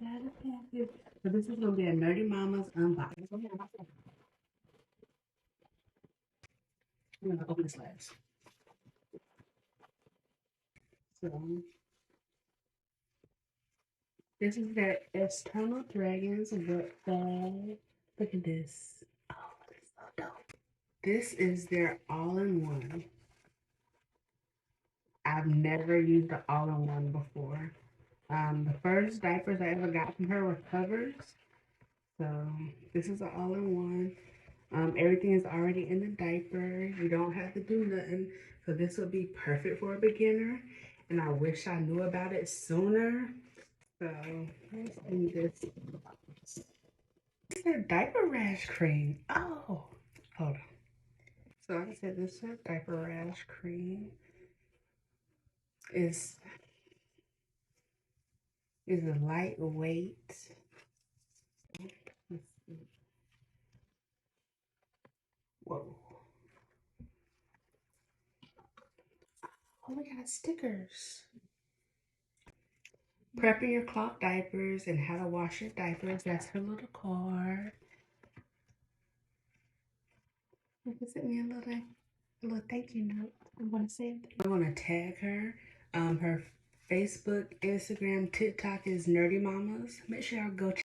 inside the package. So this is gonna be a Nerdy Mama's unboxing. I'm gonna open this last. So this is their external dragons book bag. Look at this. Oh, it's so dope. This is their all-in-one. I've never used the all-in-one before. The first diapers I ever got from her were covers. So this is an all-in-one. Everything is already in the diaper. You don't have to do nothing. So this would be perfect for a beginner. And I wish I knew about it sooner. So let's do this. It's a diaper rash cream. Oh, hold on. So like I said, this is a diaper rash cream. Is a lightweight. Let's see. Whoa. Oh, we got stickers. Prepping your cloth diapers and how to wash your diapers. That's her little card. You can send me a little thank you note. I'm gonna save it. I'm gonna tag her. Her Facebook, Instagram, TikTok is Nerdy Mamas. Make sure y'all go check